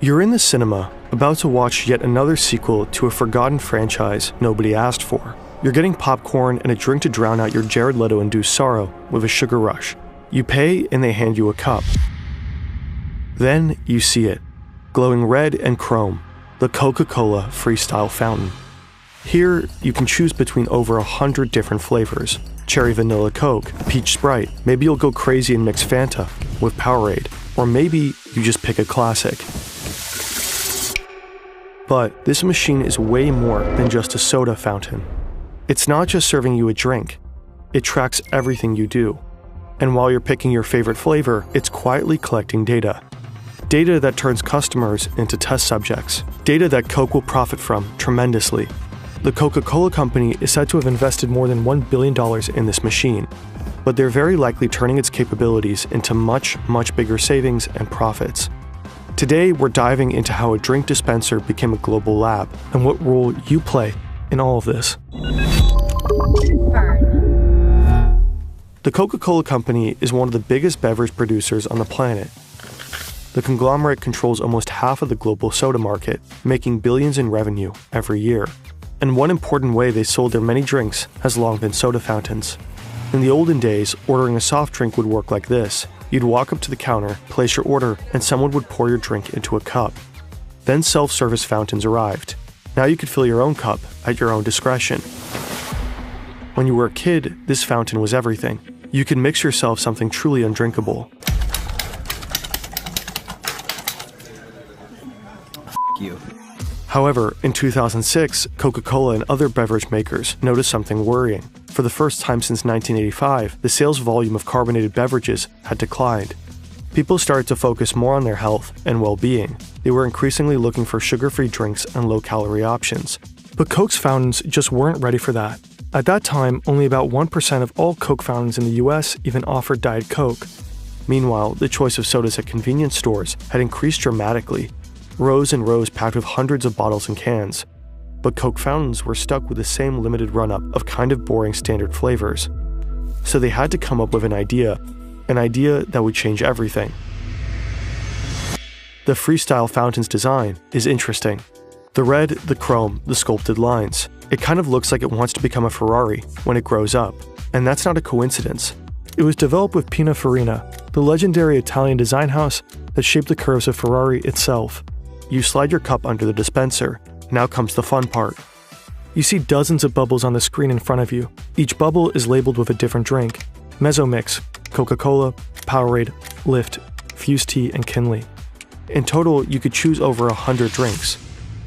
You're in the cinema, about to watch yet another sequel to a forgotten franchise nobody asked for. You're getting popcorn and a drink to drown out your Jared Leto-induced sorrow with a sugar rush. You pay and they hand you a cup. Then you see it, glowing red and chrome, the Coca-Cola Freestyle Fountain. Here, you can choose between over 100 different flavors. Cherry Vanilla Coke, Peach Sprite, maybe you'll go crazy and mix Fanta with Powerade, or maybe you just pick a classic. But this machine is way more than just a soda fountain. It's not just serving you a drink, it tracks everything you do. And while you're picking your favorite flavor, it's quietly collecting data. Data that turns customers into test subjects. Data that Coke will profit from tremendously. The Coca-Cola company is said to have invested more than $1 billion in this machine, but they're very likely turning its capabilities into much, much bigger savings and profits. Today, we're diving into how a drink dispenser became a global lab and what role you play in all of this. The Coca-Cola company is one of the biggest beverage producers on the planet. The conglomerate controls almost half of the global soda market, making billions in revenue every year. And one important way they sold their many drinks has long been soda fountains. In the olden days, ordering a soft drink would work like this. You'd walk up to the counter, place your order, and someone would pour your drink into a cup. Then self-service fountains arrived. Now you could fill your own cup at your own discretion. When you were a kid, this fountain was everything. You could mix yourself something truly undrinkable. You. However, in 2006, Coca-Cola and other beverage makers noticed something worrying. For the first time since 1985, the sales volume of carbonated beverages had declined. People started to focus more on their health and well-being. They were increasingly looking for sugar-free drinks and low-calorie options. But Coke's fountains just weren't ready for that. At that time, only about 1% of all Coke fountains in the US even offered Diet Coke. Meanwhile, the choice of sodas at convenience stores had increased dramatically. Rows and rows packed with hundreds of bottles and cans. But Coke fountains were stuck with the same limited run-up of kind of boring standard flavors. So they had to come up with an idea that would change everything. The Freestyle fountain's design is interesting. The red, the chrome, the sculpted lines. It kind of looks like it wants to become a Ferrari when it grows up. And that's not a coincidence. It was developed with Pininfarina, the legendary Italian design house that shaped the curves of Ferrari itself. You slide your cup under the dispenser. Now comes the fun part. You see dozens of bubbles on the screen in front of you. Each bubble is labeled with a different drink. Mezzomix, Coca-Cola, Powerade, Lift, Fused Tea, and Kinley. In total, you could choose over 100 drinks.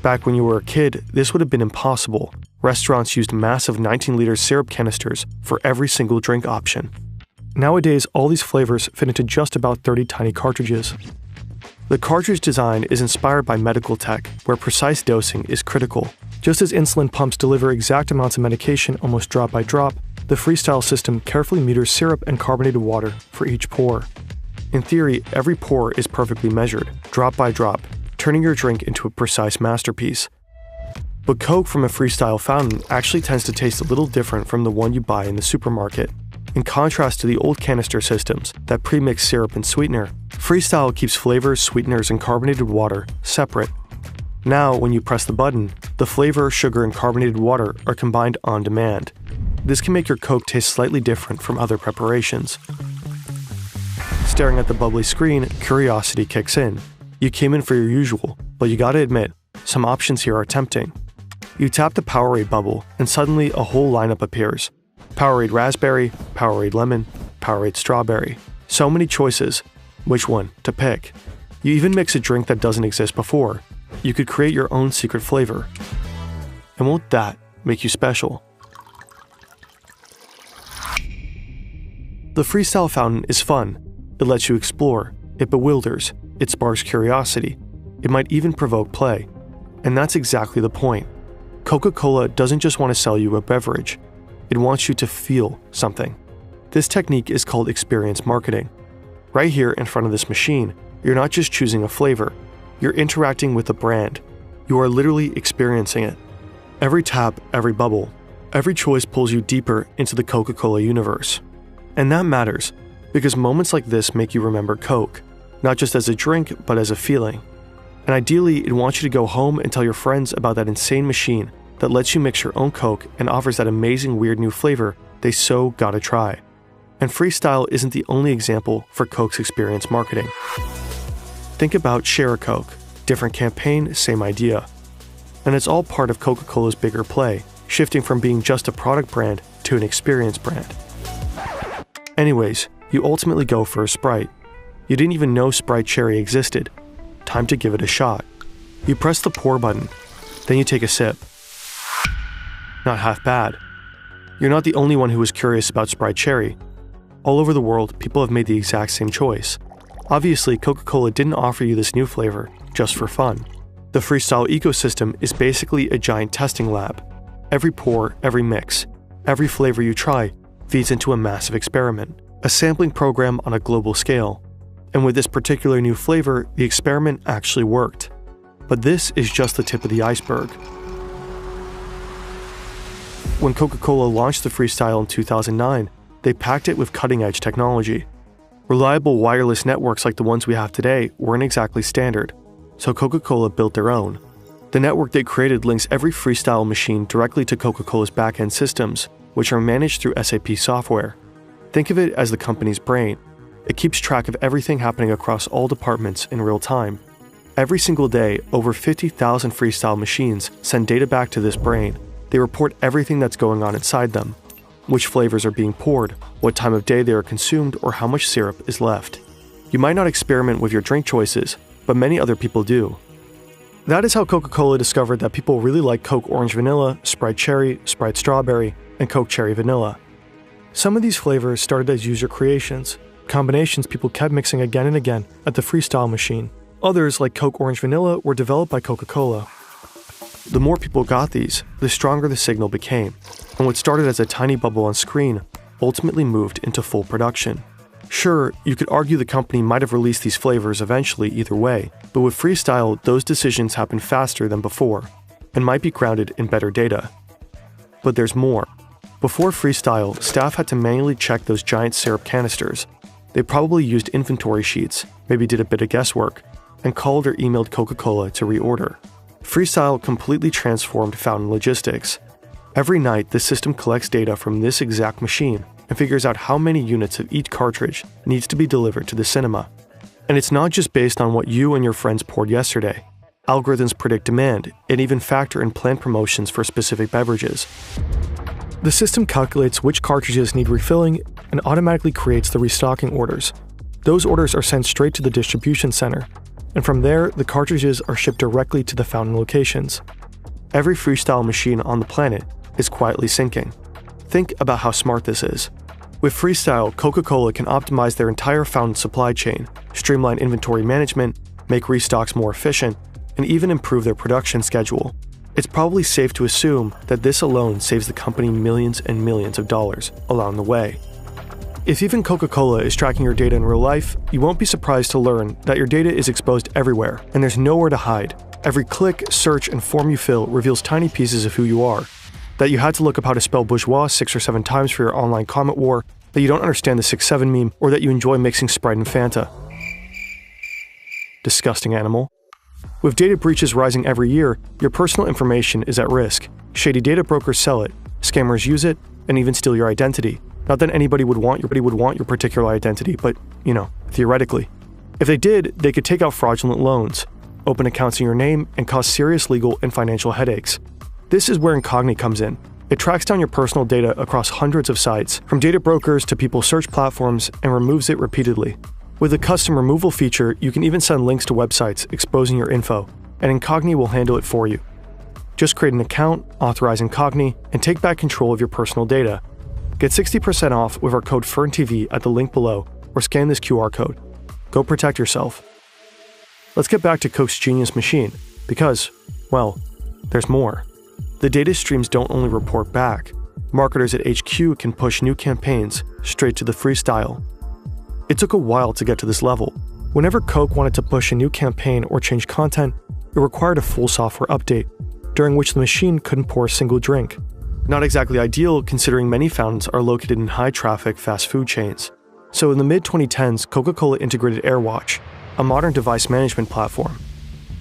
Back when you were a kid, this would have been impossible. Restaurants used massive 19-liter syrup canisters for every single drink option. Nowadays, all these flavors fit into just about 30 tiny cartridges. The cartridge design is inspired by medical tech, where precise dosing is critical. Just as insulin pumps deliver exact amounts of medication almost drop by drop, the Freestyle system carefully meters syrup and carbonated water for each pour. In theory, every pour is perfectly measured, drop by drop, turning your drink into a precise masterpiece. But Coke from a Freestyle fountain actually tends to taste a little different from the one you buy in the supermarket. In contrast to the old canister systems that pre-mix syrup and sweetener, Freestyle keeps flavors, sweeteners, and carbonated water separate. Now, when you press the button, the flavor, sugar, and carbonated water are combined on demand. This can make your Coke taste slightly different from other preparations. Staring at the bubbly screen, curiosity kicks in. You came in for your usual, but you gotta admit, some options here are tempting. You tap the Powerade bubble, and suddenly a whole lineup appears. Powerade Raspberry, Powerade Lemon, Powerade Strawberry. So many choices. Which one to pick? You even mix a drink that doesn't exist before. You could create your own secret flavor. And won't that make you special? The Freestyle fountain is fun. It lets you explore. It bewilders. It sparks curiosity. It might even provoke play. And that's exactly the point. Coca-Cola doesn't just want to sell you a beverage. It wants you to feel something. This technique is called experience marketing. Right here in front of this machine, you're not just choosing a flavor, you're interacting with the brand. You are literally experiencing it. Every tap, every bubble, every choice pulls you deeper into the Coca-Cola universe. And that matters, because moments like this make you remember Coke, not just as a drink, but as a feeling. And ideally, it wants you to go home and tell your friends about that insane machine that lets you mix your own Coke and offers that amazing weird new flavor they so gotta try. And Freestyle isn't the only example for Coke's experience marketing. Think about Share a Coke. Different campaign, same idea. And it's all part of Coca-Cola's bigger play, shifting from being just a product brand to an experience brand. Anyways, you ultimately go for a Sprite. You didn't even know Sprite Cherry existed. Time to give it a shot. You press the pour button, then you take a sip. Not half bad. You're not the only one who was curious about Sprite Cherry. All over the world, people have made the exact same choice. Obviously, Coca-Cola didn't offer you this new flavor just for fun. The Freestyle ecosystem is basically a giant testing lab. Every pour, every mix, every flavor you try feeds into a massive experiment, a sampling program on a global scale. And with this particular new flavor, the experiment actually worked. But this is just the tip of the iceberg. When Coca-Cola launched the Freestyle in 2009, they packed it with cutting-edge technology. Reliable wireless networks like the ones we have today weren't exactly standard, so Coca-Cola built their own. The network they created links every Freestyle machine directly to Coca-Cola's back-end systems, which are managed through SAP software. Think of it as the company's brain. It keeps track of everything happening across all departments in real time. Every single day, over 50,000 Freestyle machines send data back to this brain. They report everything that's going on inside them. Which flavors are being poured, what time of day they are consumed, or how much syrup is left. You might not experiment with your drink choices, but many other people do. That is how Coca-Cola discovered that people really like Coke Orange Vanilla, Sprite Cherry, Sprite Strawberry, and Coke Cherry Vanilla. Some of these flavors started as user creations, combinations people kept mixing again and again at the Freestyle machine. Others, like Coke Orange Vanilla, were developed by Coca-Cola. The more people got these, the stronger the signal became, and what started as a tiny bubble on screen ultimately moved into full production. Sure, you could argue the company might have released these flavors eventually either way, but with Freestyle, those decisions happen faster than before, and might be grounded in better data. But there's more. Before Freestyle, staff had to manually check those giant syrup canisters. They probably used inventory sheets, maybe did a bit of guesswork, and called or emailed Coca-Cola to reorder. Freestyle completely transformed fountain logistics. Every night, the system collects data from this exact machine and figures out how many units of each cartridge needs to be delivered to the cinema. And it's not just based on what you and your friends poured yesterday. Algorithms predict demand and even factor in planned promotions for specific beverages. The system calculates which cartridges need refilling and automatically creates the restocking orders. Those orders are sent straight to the distribution center, and from there, the cartridges are shipped directly to the fountain locations. Every Freestyle machine on the planet is quietly syncing. Think about how smart this is. With Freestyle, Coca-Cola can optimize their entire fountain supply chain, streamline inventory management, make restocks more efficient, and even improve their production schedule. It's probably safe to assume that this alone saves the company millions and millions of dollars along the way. If even Coca-Cola is tracking your data in real life, you won't be surprised to learn that your data is exposed everywhere, and there's nowhere to hide. Every click, search, and form you fill reveals tiny pieces of who you are. That you had to look up how to spell bourgeois 6 or 7 times for your online comment war, that you don't understand the 6-7 meme, or that you enjoy mixing Sprite and Fanta. Disgusting animal. With data breaches rising every year, your personal information is at risk. Shady data brokers sell it, scammers use it, and even steal your identity. Not that anybody would want your particular identity, but, theoretically. If they did, they could take out fraudulent loans, open accounts in your name, and cause serious legal and financial headaches. This is where Incogni comes in. It tracks down your personal data across hundreds of sites, from data brokers to people's search platforms, and removes it repeatedly. With the custom removal feature, you can even send links to websites exposing your info, and Incogni will handle it for you. Just create an account, authorize Incogni, and take back control of your personal data. Get 60% off with our code FERNTV at the link below, or scan this QR code. Go protect yourself. Let's get back to Coke's genius machine, because, well, there's more. The data streams don't only report back. Marketers at HQ can push new campaigns straight to the Freestyle. It took a while to get to this level. Whenever Coke wanted to push a new campaign or change content, it required a full software update, during which the machine couldn't pour a single drink. Not exactly ideal considering many fountains are located in high-traffic fast food chains. So in the mid-2010s, Coca-Cola integrated AirWatch, a modern device management platform.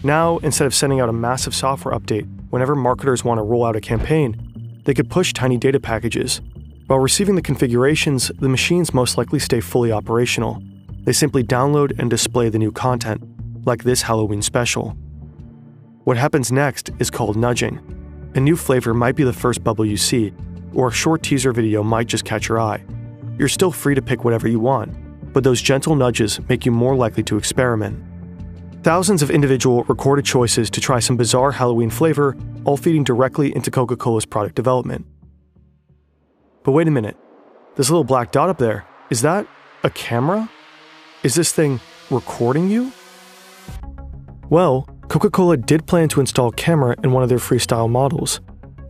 Now, instead of sending out a massive software update whenever marketers want to roll out a campaign, they could push tiny data packages. While receiving the configurations, the machines most likely stay fully operational. They simply download and display the new content, like this Halloween special. What happens next is called nudging. A new flavor might be the first bubble you see, or a short teaser video might just catch your eye. You're still free to pick whatever you want, but those gentle nudges make you more likely to experiment. Thousands of individual recorded choices to try some bizarre Halloween flavor, all feeding directly into Coca-Cola's product development. But wait a minute, this little black dot up there, is that a camera? Is this thing recording you? Well, Coca-Cola did plan to install a camera in one of their freestyle models.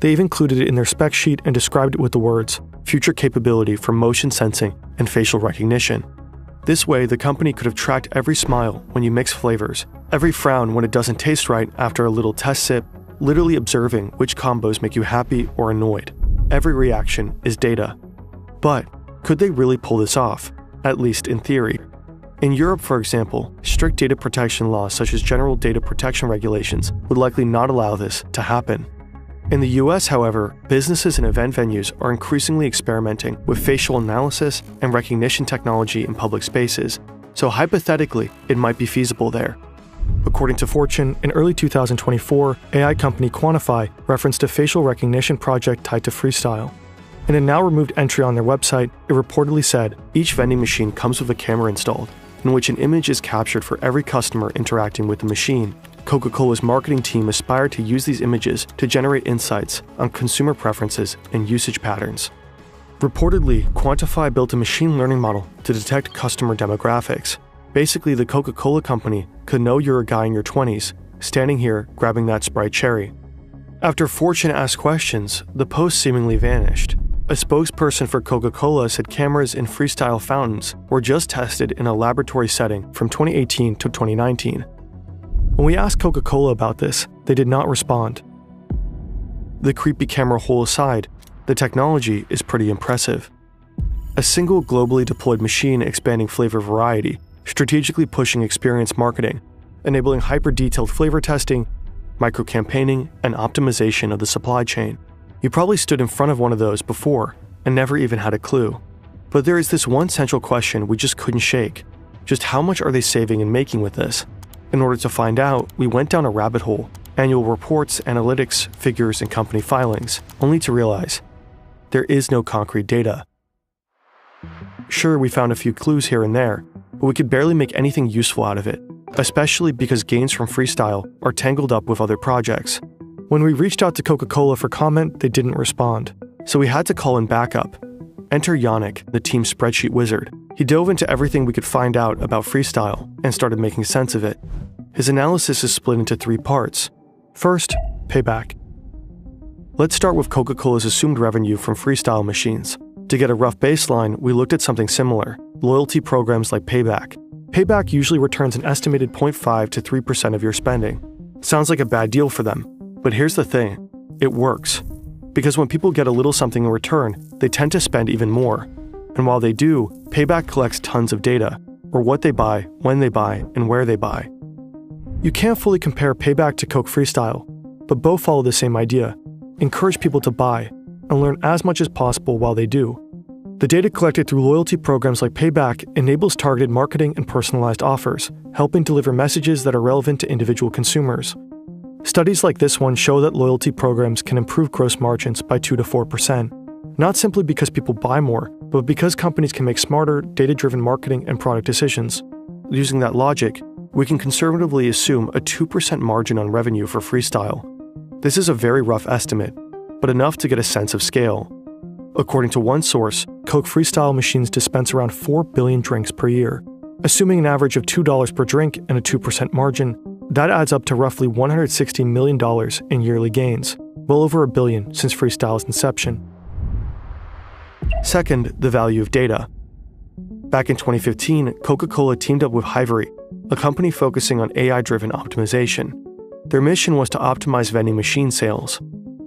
They even included it in their spec sheet and described it with the words, "future capability for motion sensing and facial recognition." This way, the company could have tracked every smile when you mix flavors, every frown when it doesn't taste right after a little test sip, literally observing which combos make you happy or annoyed. Every reaction is data. But could they really pull this off, at least in theory? In Europe, for example, strict data protection laws such as general data protection regulations would likely not allow this to happen. In the US, however, businesses and event venues are increasingly experimenting with facial analysis and recognition technology in public spaces, so hypothetically, it might be feasible there. According to Fortune, in early 2024, AI company Quantify referenced a facial recognition project tied to freestyle. In a now-removed entry on their website, it reportedly said, each vending machine comes with a camera installed, in which an image is captured for every customer interacting with the machine. Coca-Cola's marketing team aspired to use these images to generate insights on consumer preferences and usage patterns. Reportedly, Quantify built a machine learning model to detect customer demographics. Basically, the Coca-Cola company could know you're a guy in your 20s, standing here grabbing that Sprite cherry. After Fortune asked questions, the post seemingly vanished. A spokesperson for Coca-Cola said cameras in freestyle fountains were just tested in a laboratory setting from 2018 to 2019. When we asked Coca-Cola about this, they did not respond. The creepy camera hole aside, the technology is pretty impressive. A single globally deployed machine expanding flavor variety, strategically pushing experience marketing, enabling hyper-detailed flavor testing, micro-campaigning, and optimization of the supply chain. You probably stood in front of one of those before and never even had a clue. But there is this one central question we just couldn't shake. Just how much are they saving and making with this? In order to find out, we went down a rabbit hole, annual reports, analytics, figures, and company filings, only to realize there is no concrete data. Sure, we found a few clues here and there, but we could barely make anything useful out of it, especially because gains from freestyle are tangled up with other projects. When we reached out to Coca-Cola for comment, they didn't respond, so we had to call in backup. Enter Yannick, the team's spreadsheet wizard. He dove into everything we could find out about freestyle and started making sense of it. His analysis is split into 3 parts. First, payback. Let's start with Coca-Cola's assumed revenue from freestyle machines. To get a rough baseline, we looked at something similar, loyalty programs like Payback. Payback usually returns an estimated 0.5 to 3% of your spending. Sounds like a bad deal for them, but here's the thing, it works. Because when people get a little something in return, they tend to spend even more. And while they do, Payback collects tons of data, or what they buy, when they buy, and where they buy. You can't fully compare Payback to Coke Freestyle, but both follow the same idea. Encourage people to buy, and learn as much as possible while they do. The data collected through loyalty programs like Payback enables targeted marketing and personalized offers, helping deliver messages that are relevant to individual consumers. Studies like this one show that loyalty programs can improve gross margins by 2 to 4%, not simply because people buy more, but because companies can make smarter, data-driven marketing and product decisions. Using that logic, we can conservatively assume a 2% margin on revenue for freestyle. This is a very rough estimate, but enough to get a sense of scale. According to one source, Coke Freestyle machines dispense around 4 billion drinks per year. Assuming an average of $2 per drink and a 2% margin, that adds up to roughly $160 million in yearly gains, well over $1 billion since Freestyle's inception. Second, the value of data. Back in 2015, Coca-Cola teamed up with Hivery, a company focusing on AI-driven optimization. Their mission was to optimize vending machine sales.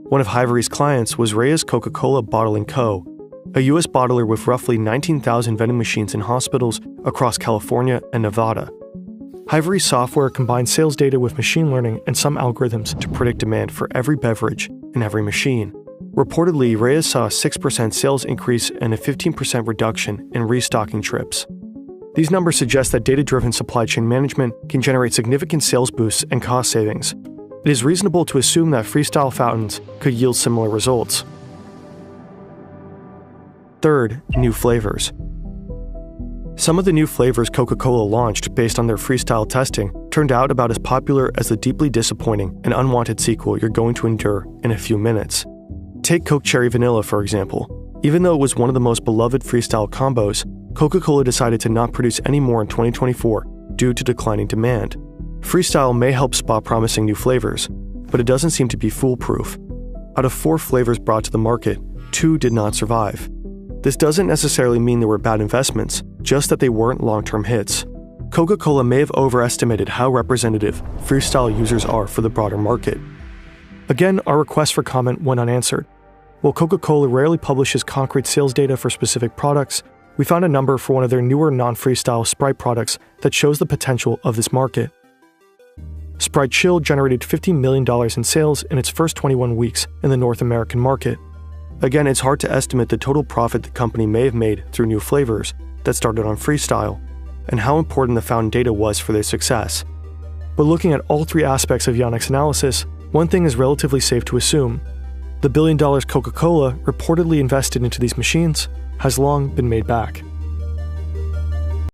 One of Hivery's clients was Reyes Coca-Cola Bottling Co., a U.S. bottler with roughly 19,000 vending machines in hospitals across California and Nevada. Hivery's software combines sales data with machine learning and some algorithms to predict demand for every beverage in every machine. Reportedly, Reyes saw a 6% sales increase and a 15% reduction in restocking trips. These numbers suggest that data-driven supply chain management can generate significant sales boosts and cost savings. It is reasonable to assume that freestyle fountains could yield similar results. Third, new flavors. Some of the new flavors Coca-Cola launched based on their freestyle testing turned out about as popular as the deeply disappointing and unwanted sequel you're going to endure in a few minutes. Take Coke Cherry Vanilla, for example. Even though it was one of the most beloved freestyle combos, Coca-Cola decided to not produce any more in 2024 due to declining demand. Freestyle may help spot promising new flavors, but it doesn't seem to be foolproof. Out of 4 flavors brought to the market, 2 did not survive. This doesn't necessarily mean they were bad investments, just that they weren't long-term hits. Coca-Cola may have overestimated how representative freestyle users are for the broader market. Again, our request for comment went unanswered. While Coca-Cola rarely publishes concrete sales data for specific products, we found a number for one of their newer non-freestyle Sprite products that shows the potential of this market. Sprite Chill generated $50 million in sales in its first 21 weeks in the North American market. Again, it's hard to estimate the total profit the company may have made through new flavors that started on freestyle, and how important the fountain data was for their success. But looking at all 3 aspects of Yannick's analysis, one thing is relatively safe to assume. The $1 billion Coca-Cola reportedly invested into these machines has long been made back.